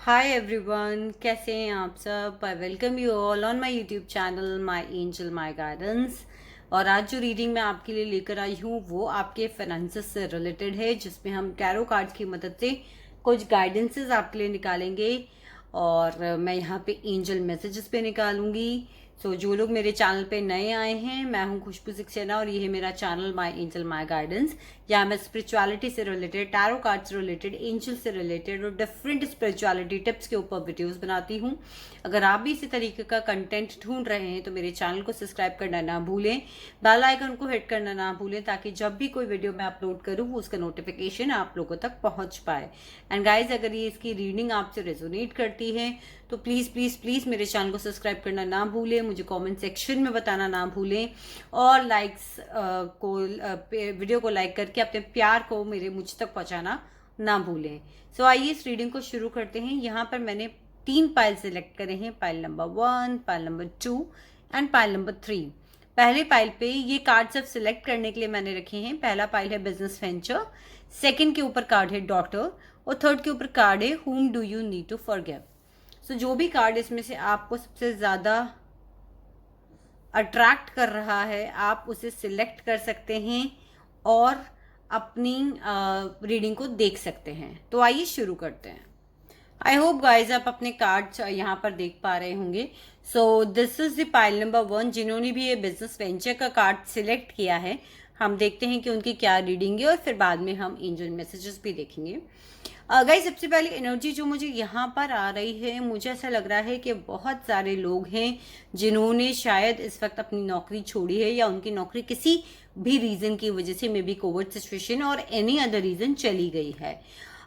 Hi everyone, कैसे हैं आप सब। I welcome you all on my YouTube channel my angel my guidance. और आज जो रीडिंग मैं आपके लिए लेकर आई हूँ वो आपके फाइनेंसेस से रिलेटेड है, जिसमें हम टैरो कार्ड्स की मदद से कुछ गाइडेंसेस आपके लिए निकालेंगे। और मैं यहाँ पे एंजल मैसेजेस पे निकालूंगी। सो जो लोग मेरे चैनल पे नए आए हैं, मैं हूँ खुशबू सक्सेना और ये है मेरा channel my angel my guidance. यहाँ मैं स्पिरिचुअलिटी से रिलेटेड, टैरो कार्ड से रिलेटेड, एंजल से रिलेटेड और डिफरेंट स्पिरिचुअलिटी टिप्स के ऊपर वीडियोस बनाती हूँ। अगर आप भी इसी तरीके का कंटेंट ढूंढ रहे हैं तो मेरे चैनल को सब्सक्राइब करना ना भूलें, बेल आइकन को हिट करना ना भूलें, ताकि जब भी कोई वीडियो मैं अपलोड करूँ उसका नोटिफिकेशन आप लोगों तक पहुंच पाए। एंड गाइज, अगर ये इसकी रीडिंग आपसे रेजोनेट करती है तो प्लीज़ प्लीज़ प्लीज़ मेरे चैनल को सब्सक्राइब करना ना भूलें, मुझे कमेंट सेक्शन में बताना ना भूलें, और वीडियो को लाइक करके अपने प्यार को मुझ तक पहुंचाना ना भूलें। सो आइए इस रीडिंग को शुरू करते हैं। यहाँ पर मैंने 3 पाइल सेलेक्ट करे हैं, pile number 1, pile number 2 and pile number 3। पहले पाइल पे ये कार्ड सिर्फ सिलेक्ट करने के लिए मैंने रखे हैं। पहला पाइल है बिजनेस वेंचर, सेकंड के ऊपर कार्ड है डॉटर, और थर्ड के ऊपर कार्ड है whom do you need to forgive. So जो भी कार्ड इसमें से आपको सबसे ज़्यादा अट्रैक्ट कर रहा है आप उसे सिलेक्ट कर सकते हैं और अपनी रीडिंग को देख सकते हैं। तो आइए शुरू करते हैं। आई होप गाइज आप अपने कार्ड यहाँ पर देख पा रहे होंगे। So this is the pile number 1। जिन्होंने भी ये बिजनेस वेंचर का कार्ड सिलेक्ट किया है, हम देखते हैं कि उनकी क्या रीडिंग है और फिर बाद में हम एंजल मैसेजेस भी देखेंगे। गाइस, सबसे पहले एनर्जी जो मुझे यहाँ पर आ रही है, मुझे ऐसा लग रहा है कि बहुत सारे लोग हैं जिन्होंने शायद इस वक्त अपनी नौकरी छोड़ी है, या उनकी नौकरी किसी भी रीजन की वजह से, मे बी कोविड सिचुएशन और एनी अदर रीजन चली गई है।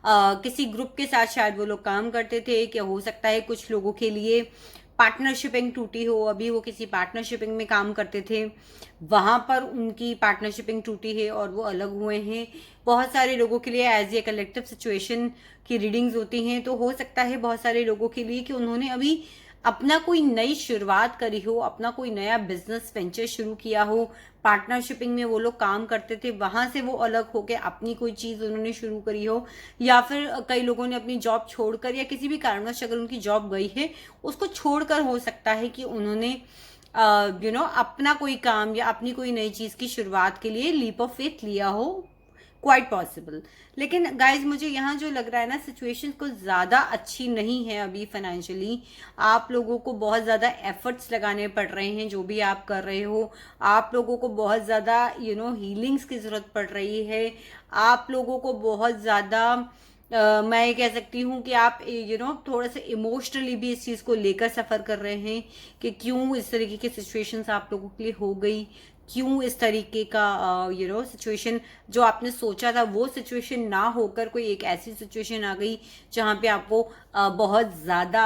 किसी ग्रुप के साथ शायद वो लोग काम करते थे, क्या हो सकता है कुछ लोगों के लिए पार्टनरशिपिंग टूटी हो। अभी वो किसी पार्टनरशिपिंग में काम करते थे, वहां पर उनकी पार्टनरशिपिंग टूटी है और वो अलग हुए हैं। बहुत सारे लोगों के लिए एज ए कलेक्टिव सिचुएशन की रीडिंग्स होती हैं, तो हो सकता है बहुत सारे लोगों के लिए कि उन्होंने अभी अपना कोई नई शुरुआत करी हो, अपना कोई नया बिजनेस वेंचर शुरू किया हो। पार्टनरशिपिंग में वो लोग काम करते थे, वहां से वो अलग होकर अपनी कोई चीज उन्होंने शुरू करी हो, या फिर कई लोगों ने अपनी जॉब छोड़कर, या किसी भी कारणवश अगर उनकी जॉब गई है उसको छोड़कर हो सकता है कि उन्होंने अपना कोई काम या अपनी कोई नई चीज की शुरुआत के लिए लीप ऑफ फेथ लिया हो। Quite possible. लेकिन गाइज, मुझे यहाँ जो लग रहा है ना, सिचुएशन को ज़्यादा अच्छी नहीं है अभी फाइनेंशियली। आप लोगों को बहुत ज़्यादा एफर्ट्स लगाने पड़ रहे हैं जो भी आप कर रहे हो। आप लोगों को बहुत ज़्यादा हीलिंग्स की ज़रूरत पड़ रही है। आप लोगों को बहुत ज़्यादा मैं ये कह सकती हूँ कि आप थोड़ा सा इमोशनली भी इस चीज़ को लेकर सफ़र कर रहे हैं कि क्यों इस तरीके की सिचुएशंस आप लोगों के लिए हो गई, क्यों इस तरीके का सिचुएशन जो आपने सोचा था वो सिचुएशन ना होकर कोई एक ऐसी सिचुएशन आ गई जहाँ पे आपको बहुत ज़्यादा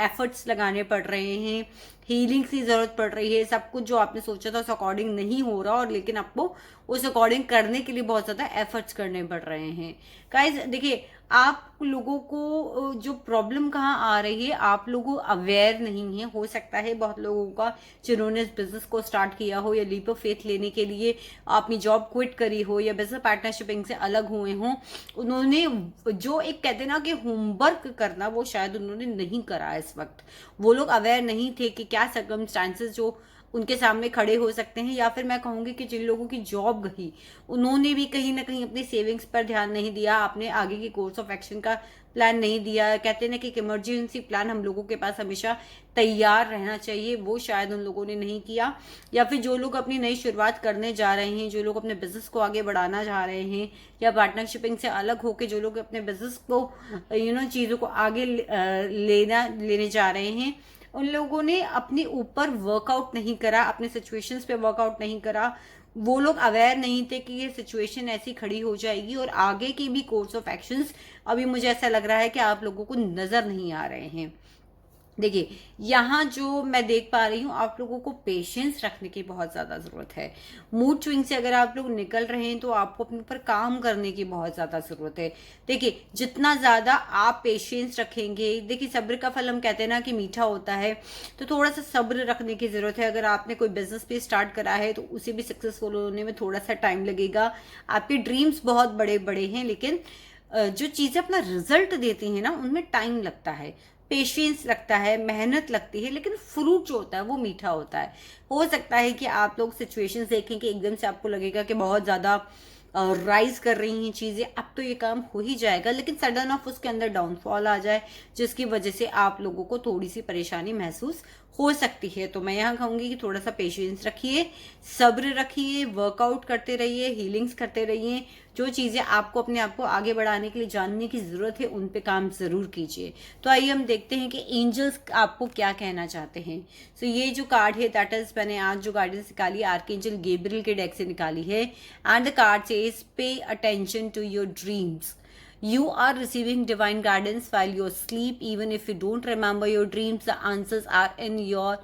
एफर्ट्स लगाने पड़ रहे हैं, हीलिंग की ज़रूरत पड़ रही है। सब कुछ जो आपने सोचा था उस अकॉर्डिंग नहीं हो रहा, और लेकिन आपको उस अकॉर्डिंग करने के लिए बहुत ज़्यादा एफर्ट्स करने पड़ रहे हैं। गाइस देखिए, आप लोगों को जो प्रॉब्लम कहाँ आ रही है, आप लोगों अवेयर नहीं है। हो सकता है बहुत लोगों का जिन्होंने इस बिजनेस को स्टार्ट किया हो या लीप ऑफ फेथ लेने के लिए अपनी जॉब क्विट करी हो या बिजनेस पार्टनरशिपिंग से अलग हुए हों, उन्होंने जो एक कहते ना कि होमवर्क करना, वो शायद उन्होंने नहीं करा। इस वक्त वो लोग अवेयर नहीं थे कि क्या सर्कमस्टांसेस जो उनके सामने खड़े हो सकते हैं, या फिर मैं कहूंगी कि जिन लोगों की जॉब गई उन्होंने भी कहीं ना कहीं अपनी सेविंग्स पर ध्यान नहीं दिया, अपने आगे की कोर्स ऑफ एक्शन का प्लान नहीं दिया। कहते हैं ना कि एक इमरजेंसी प्लान हम लोगों के पास हमेशा तैयार रहना चाहिए, वो शायद उन लोगों ने नहीं किया। या फिर जो लोग अपनी नई शुरुआत करने जा रहे हैं, जो लोग अपने बिजनेस को आगे बढ़ाना चाह रहे हैं, या पार्टनरशिपिंग से अलग होकर जो लोग अपने बिजनेस को चीज़ों को आगे लेने जा रहे हैं, उन लोगों ने अपने ऊपर वर्कआउट नहीं करा, अपने सिचुएशंस पे वर्कआउट नहीं करा। वो लोग अवेयर नहीं थे कि ये सिचुएशन ऐसी खड़ी हो जाएगी, और आगे की भी कोर्स ऑफ एक्शंस अभी मुझे ऐसा लग रहा है कि आप लोगों को नजर नहीं आ रहे हैं। देखिए, यहाँ जो मैं देख पा रही हूँ, आप लोगों को पेशेंस रखने की बहुत ज़्यादा ज़रूरत है। मूड स्विंग से अगर आप लोग निकल रहे हैं तो आपको अपने ऊपर काम करने की बहुत ज़्यादा ज़रूरत है। देखिए, जितना ज़्यादा आप पेशेंस रखेंगे, देखिए सब्र का फल हम कहते हैं ना कि मीठा होता है, तो थोड़ा सा सब्र रखने की ज़रूरत है। अगर आपने कोई बिजनेस भी स्टार्ट करा है तो उसे भी सक्सेसफुल होने में थोड़ा सा टाइम लगेगा। आपके ड्रीम्स बहुत बड़े बड़े हैं, लेकिन जो चीज़ें अपना रिजल्ट देती हैं ना, उनमें टाइम लगता है, पेशेंस लगता है, मेहनत लगती है, लेकिन फ्रूट जो होता है वो मीठा होता है। हो सकता है कि आप लोग सिचुएशंस देखें कि एकदम से आपको लगेगा कि बहुत ज़्यादा राइज कर रही हैं चीज़ें, अब तो ये काम हो ही जाएगा, लेकिन सडन ऑफ उसके अंदर डाउनफॉल आ जाए, जिसकी वजह से आप लोगों को थोड़ी सी परेशानी महसूस हो सकती है। तो मैं यहाँ कहूँगी कि थोड़ा सा पेशेंस रखिए, सब्र रखिए, वर्कआउट करते रहिए, हीलिंग्स करते रहिए। जो चीज़ें आपको अपने आप को आगे बढ़ाने के लिए जानने की ज़रूरत है, उन पे काम ज़रूर कीजिए। तो आइए हम देखते हैं कि एंजल्स आपको क्या कहना चाहते हैं। सो ये जो कार्ड है, दैट इज मैंने आज जो गाइडेंस निकाली आर्कएंजल गैब्रियल के डेक से निकाली है, and the card says pay attention to your dreams. You are receiving divine guidance while you sleep. Even if you don't remember your dreams, the answers are in your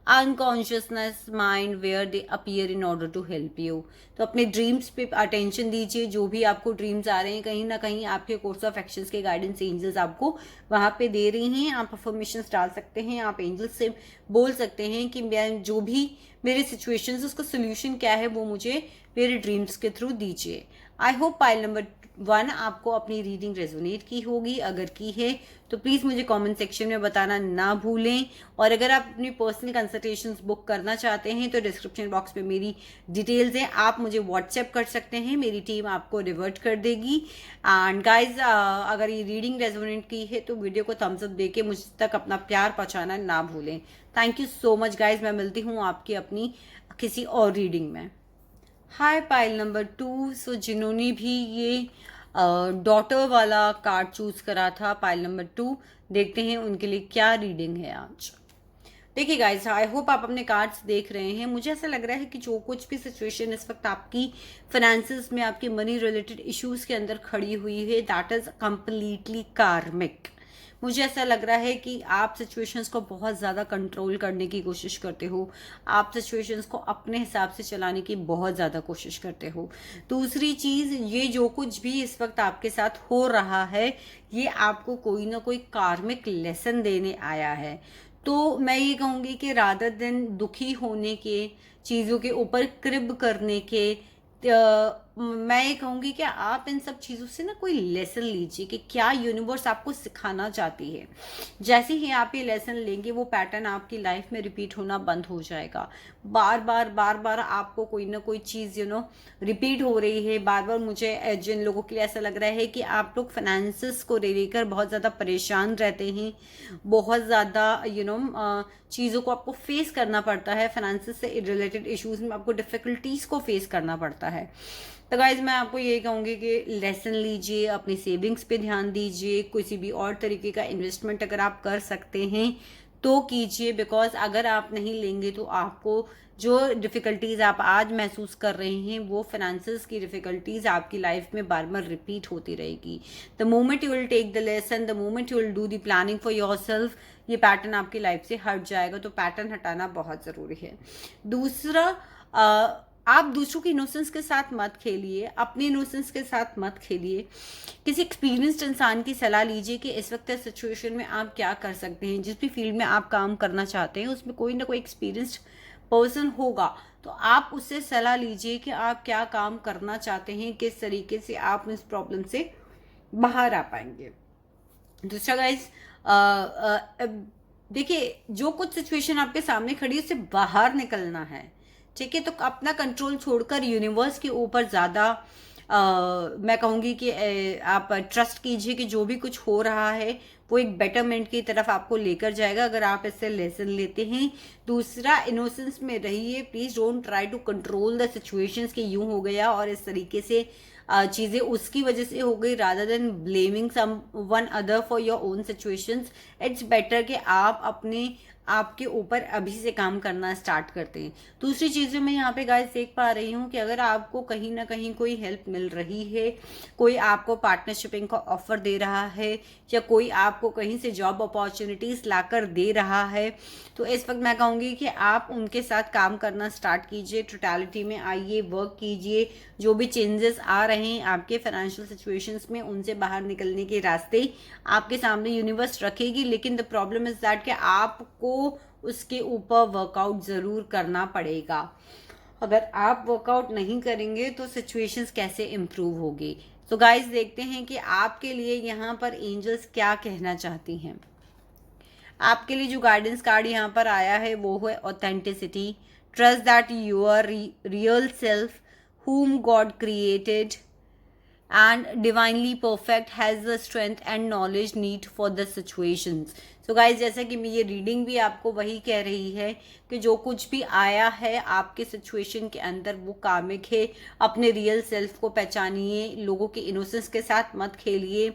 unconsciousness mind where they appear in order to help you. तो अपने dreams pay attention दीजिए. जो भी आपको dreams आ रहे हैं, कहीं ना कहीं आपके कोर्स ऑफ एक्शंस के गाइडेंस एंजल्स आपको वहां पे दे रही हैं. आप अफर्मेशंस डाल सकते हैं, आप एंजल्स से बोल सकते हैं कि मैं जो भी मेरे सिचुएशंस उसका सोल्यूशन क्या है वो मुझे मेरे ड्रीम्स के थ्रू दीजिए. आई होप पाइल नंबर 1 आपको अपनी रीडिंग रेजोनेट की होगी. अगर की है तो प्लीज़ मुझे कमेंट सेक्शन में बताना ना भूलें. और अगर आप अपनी पर्सनल कंसल्टेशंस बुक करना चाहते हैं तो डिस्क्रिप्शन बॉक्स में मेरी डिटेल्स हैं, आप मुझे व्हाट्सएप कर सकते हैं, मेरी टीम आपको रिवर्ट कर देगी. एंड गाइज, अगर ये रीडिंग रेजोनेट की है तो वीडियो को थम्स अप देके मुझ तक अपना प्यार पहुंचाना ना भूलें. Thank you so much guys. मैं मिलती हूँ आपकी अपनी किसी और रीडिंग में. हाय पाइल नंबर 2. सो जिन्होंने भी ये डॉटर वाला कार्ड चूज करा था, पाइल नंबर 2, देखते हैं उनके लिए क्या रीडिंग है आज. देखिए गाइस, आई होप आप अपने कार्ड्स देख रहे हैं. मुझे ऐसा लग रहा है कि जो कुछ भी सिचुएशन इस वक्त आपकी फाइनेंसेस में, आपकी मनी रिलेटेड इश्यूज के अंदर खड़ी हुई है, दैट इज कंप्लीटली कार्मिक. मुझे ऐसा लग रहा है कि आप सिचुएशंस को बहुत ज़्यादा कंट्रोल करने की कोशिश करते हो, आप सिचुएशंस को अपने हिसाब से चलाने की बहुत ज़्यादा कोशिश करते हो. दूसरी चीज़, ये जो कुछ भी इस वक्त आपके साथ हो रहा है, ये आपको कोई ना कोई कार्मिक लेसन देने आया है. तो मैं ये कहूँगी कि रादर दिन दुखी होने के, चीज़ों के ऊपर क्रिब करने के, मैं ये कहूँगी कि आप इन सब चीज़ों से ना कोई लेसन लीजिए कि क्या यूनिवर्स आपको सिखाना चाहती है. जैसे ही आप ये लेसन लेंगे, वो पैटर्न आपकी लाइफ में रिपीट होना बंद हो जाएगा. बार बार आपको कोई ना कोई चीज़ रिपीट हो रही है. बार बार मुझे जिन लोगों के लिए ऐसा लग रहा है कि आप लोग फाइनेंसेस को लेकर बहुत ज़्यादा परेशान रहते हैं, बहुत ज़्यादा चीज़ों को आपको फेस करना पड़ता है, फाइनेंसेस से रिलेटेड इश्यूज में आपको डिफिकल्टीज को फेस करना पड़ता है. तो गाइज, मैं आपको ये कहूँगी कि लेसन लीजिए, अपनी सेविंग्स पे ध्यान दीजिए, किसी भी और तरीके का इन्वेस्टमेंट अगर आप कर सकते हैं तो कीजिए. बिकॉज अगर आप नहीं लेंगे तो आपको जो डिफ़िकल्टीज़ आप आज महसूस कर रहे हैं, वो फाइनेंसेस की डिफ़िकल्टीज़ आपकी लाइफ में बार बार रिपीट होती रहेगी. The moment you will take the lesson, the moment you will do the planning for yourself, ये पैटर्न आपकी लाइफ से हट जाएगा. तो पैटर्न हटाना बहुत ज़रूरी है. दूसरा, आप दूसरों की इनोसेंस के साथ मत खेलिए, अपने इनोसेंस के साथ मत खेलिए. किसी एक्सपीरियंस्ड इंसान की सलाह लीजिए कि इस वक्त सिचुएशन में आप क्या कर सकते हैं. जिस भी फील्ड में आप काम करना चाहते हैं, उसमें कोई ना कोई एक्सपीरियंस्ड पर्सन होगा, तो आप उससे सलाह लीजिए कि आप क्या काम करना चाहते हैं, किस तरीके से आप इस प्रॉब्लम से बाहर आ पाएंगे. दूसरा गाइज, देखिए, जो कुछ सिचुएशन आपके सामने खड़ी है उससे बाहर निकलना है, ठीक है. तो अपना कंट्रोल छोड़कर यूनिवर्स के ऊपर ज़्यादा मैं कहूँगी कि आप ट्रस्ट कीजिए कि जो भी कुछ हो रहा है वो एक बेटरमेंट की तरफ आपको लेकर जाएगा, अगर आप इससे लेसन लेते हैं. दूसरा, इनोसेंस में रहिए. Please don't try to control the situations कि यूं हो गया और इस तरीके से चीज़ें उसकी वजह से हो गई, rather than blaming someone other for your own situations. It's better कि आप अपने आपके ऊपर अभी से काम करना स्टार्ट करते हैं. दूसरी चीज़ मैं यहाँ पे गाइस देख पा रही हूँ कि अगर आपको कहीं ना कहीं कोई हेल्प मिल रही है, कोई आपको पार्टनरशिपिंग का ऑफर दे रहा है, या कोई आपको कहीं से जॉब अपॉर्चुनिटीज़ लाकर दे रहा है, तो इस वक्त मैं कहूँगी कि आप उनके साथ काम करना स्टार्ट कीजिए. टोटलिटी में आइए, वर्क कीजिए. जो भी चेंजेस आ रहे हैं आपके फाइनेंशियल सिचुएशंस में, उनसे बाहर निकलने के रास्ते आपके सामने यूनिवर्स रखेगी. लेकिन द प्रॉब्लम इज दैट कि आपको उसके ऊपर वर्कआउट ज़रूर करना पड़ेगा. अगर आप वर्कआउट नहीं करेंगे तो सिचुएशंस कैसे इम्प्रूव होगी. तो गाइस देखते हैं कि आपके लिए यहाँ पर एंजल्स क्या कहना चाहती हैं। आपके लिए जो गाइडेंस कार्ड यहाँ पर आया है वो है authenticity, trust that your real self whom God created and divinely perfect has the strength and knowledge need for the situations. So guys, जैसा कि ये रीडिंग भी आपको वही कह रही है कि जो कुछ भी आया है आपके सिचुएशन के अंदर वो कामिक है। अपने रियल सेल्फ को पहचानिए, लोगों के इनोसेंस के साथ मत खेलिए,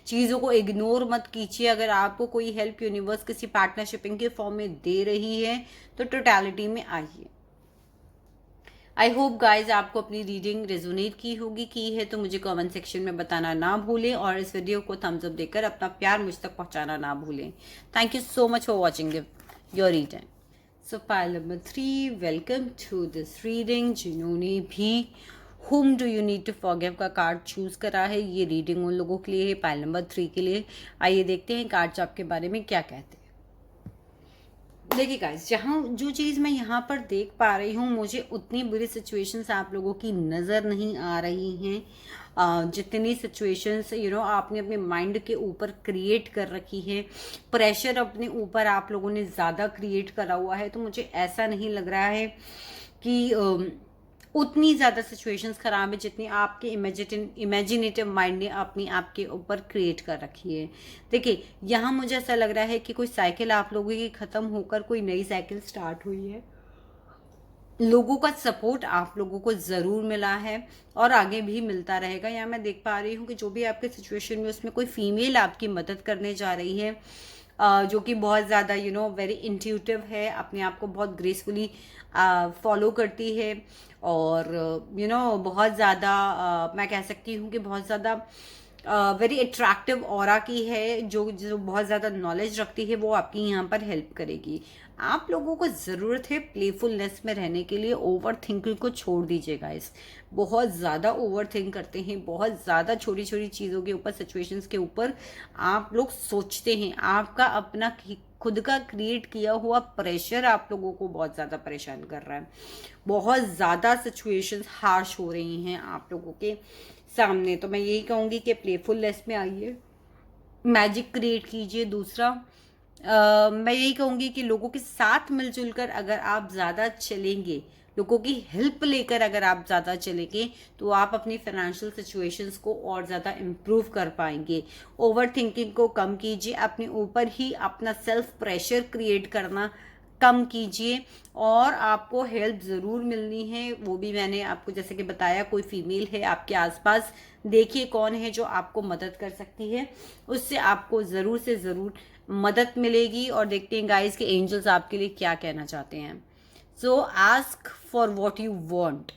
चीज़ों को इग्नोर मत कीजिए। अगर आपको कोई हेल्प यूनिवर्स किसी पार्टनरशिपिंग के फॉर्म में दे रही है तो टोटलिटी में आइए। आई होप गाइज आपको अपनी रीडिंग रेजोनेट की है तो मुझे कमेंट सेक्शन में बताना ना भूलें और इस वीडियो को थम्स अप देकर अपना प्यार मुझ तक पहुंचाना ना भूलें। Thank you so much for watching your reading. So pile number 3, welcome to this reading. जिन्होंने भी whom do you need to forgive का कार्ड चूज करा है, ये रीडिंग उन लोगों के लिए है, पाइल नंबर 3 के लिए। आइए देखते हैं कार्ड्स आपके बारे में क्या कहते हैं। देखिए गाइस, जहाँ जो चीज़ मैं यहाँ पर देख पा रही हूँ, मुझे उतनी बुरी सिचुएशंस आप लोगों की नज़र नहीं आ रही हैं। जितनी सिचुएशंस आपने अपने माइंड के ऊपर क्रिएट कर रखी है, प्रेशर अपने ऊपर आप लोगों ने ज़्यादा क्रिएट करा हुआ है, तो मुझे ऐसा नहीं लग रहा है कि उतनी ज़्यादा सिचुएशंस खराब है जितनी आपके इमेजिनेटिव माइंड ने अपनी आपके ऊपर क्रिएट कर रखी है। देखिए, यहाँ मुझे ऐसा लग रहा है कि कोई साइकिल आप लोगों की ख़त्म होकर कोई नई साइकिल स्टार्ट हुई है। लोगों का सपोर्ट आप लोगों को ज़रूर मिला है और आगे भी मिलता रहेगा। यहाँ मैं देख पा रही हूँ कि जो भी आपके सिचुएशन में उसमें कोई फीमेल आपकी मदद करने जा रही है, जो कि बहुत ज़्यादा वेरी इंट्यूटिव है, अपने आप को बहुत ग्रेसफुली फॉलो करती है और बहुत ज़्यादा मैं कह सकती हूँ कि बहुत ज़्यादा वेरी अट्रैक्टिव ऑरा की है, जो बहुत ज़्यादा नॉलेज रखती है, वो आपकी यहाँ पर हेल्प करेगी। आप लोगों को ज़रूरत है प्लेफुलनेस में रहने के लिए। ओवर थिंकिंग को छोड़ दीजिएगा। इस बहुत ज़्यादा ओवर थिंक करते हैं, बहुत ज़्यादा छोटी छोटी चीज़ों के ऊपर, सिचुएशंस के ऊपर आप लोग सोचते हैं। आपका अपना खुद का क्रिएट किया हुआ प्रेशर आप लोगों को बहुत ज़्यादा परेशान कर रहा है। बहुत ज़्यादा सिचुएशंस हार्श हो रही हैं आप लोगों के सामने। तो मैं यही कहूँगी कि प्लेफुलनेस में आइए, मैजिक क्रिएट कीजिए। दूसरा मैं यही कहूँगी कि लोगों के साथ मिलजुल कर अगर आप ज़्यादा चलेंगे, लोगों की हेल्प लेकर अगर आप ज़्यादा चलेंगे, तो आप अपनी फाइनेंशियल सिचुएशंस को और ज़्यादा इम्प्रूव कर पाएंगे। ओवर थिंकिंग को कम कीजिए, अपने ऊपर ही अपना सेल्फ प्रेशर क्रिएट करना कम कीजिए और आपको हेल्प ज़रूर मिलनी है। वो भी मैंने आपको जैसे कि बताया, कोई फीमेल है आपके आसपास, देखिए कौन है जो आपको मदद कर सकती है, उससे आपको ज़रूर से ज़रूर मदद मिलेगी। और देखते हैं गाइस कि एंजल्स आपके लिए क्या कहना चाहते हैं। सो ask for what you want.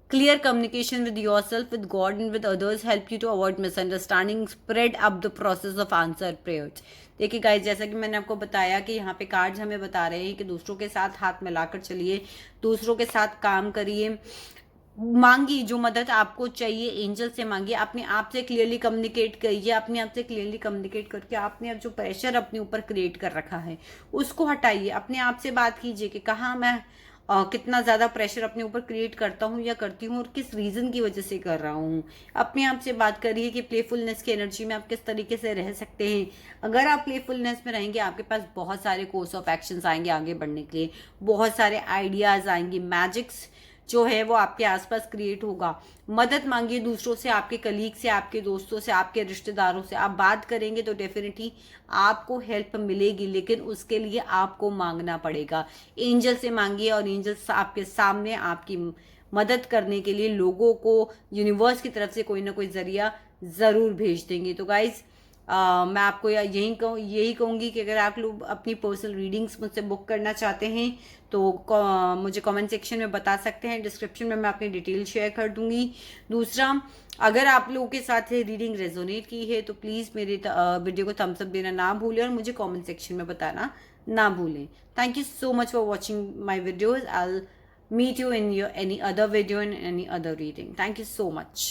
Clear communication with yourself, with God and with others help you to avoid misunderstanding, spread up the process of answered prayers. देखिए गाइस, जैसा कि मैंने आपको बताया कि यहाँ पे कार्ड्स हमें बता रहे हैं कि दूसरों के साथ हाथ मिलाकर चलिए, दूसरों के साथ काम करिए, मांगिए जो मदद आपको चाहिए एंजल से मांगिए, अपने आप से क्लियरली कम्युनिकेट करिए। अपने आप से क्लियरली कम्युनिकेट करके आपने अब जो प्रेशर अपने ऊपर क्रिएट कर रखा है उसको हटाइए। अपने आप से बात कीजिए कि कहाँ मैं कितना ज़्यादा प्रेशर अपने ऊपर क्रिएट करता हूँ या करती हूँ और किस रीज़न की वजह से कर रहा हूँ। अपने आप से बात करिए कि प्लेफुलनेस की एनर्जी में आप किस तरीके से रह सकते हैं। अगर आप प्लेफुलनेस में रहेंगे, आपके पास बहुत सारे कोर्स ऑफ एक्शंस आएंगे आगे बढ़ने के लिए, बहुत सारे आइडियाज़ आएंगे, मैजिक्स जो है वो आपके आसपास क्रिएट होगा। मदद मांगिए दूसरों से, आपके कलीग से, आपके दोस्तों से, आपके रिश्तेदारों से। आप बात करेंगे तो डेफिनेटली आपको हेल्प मिलेगी, लेकिन उसके लिए आपको मांगना पड़ेगा। एंजल से मांगिए और एंजल्स आपके सामने आपकी मदद करने के लिए लोगों को यूनिवर्स की तरफ से कोई ना कोई जरिया ज़रूर भेज देंगे। तो गाइज मैं आपको यही कहूँगी कि अगर आप लोग अपनी पर्सनल रीडिंग्स मुझसे बुक करना चाहते हैं तो मुझे कमेंट सेक्शन में बता सकते हैं। डिस्क्रिप्शन में मैं अपनी डिटेल शेयर कर दूँगी। दूसरा, अगर आप लोगों के साथ रीडिंग रेजोनेट की है तो प्लीज़ मेरे वीडियो को थम्स अप देना ना भूलें और मुझे कमेंट सेक्शन में बताना ना भूलें। Thank you so much for watching my videos. I will meet you in your any other video and any other reading. Thank you so much.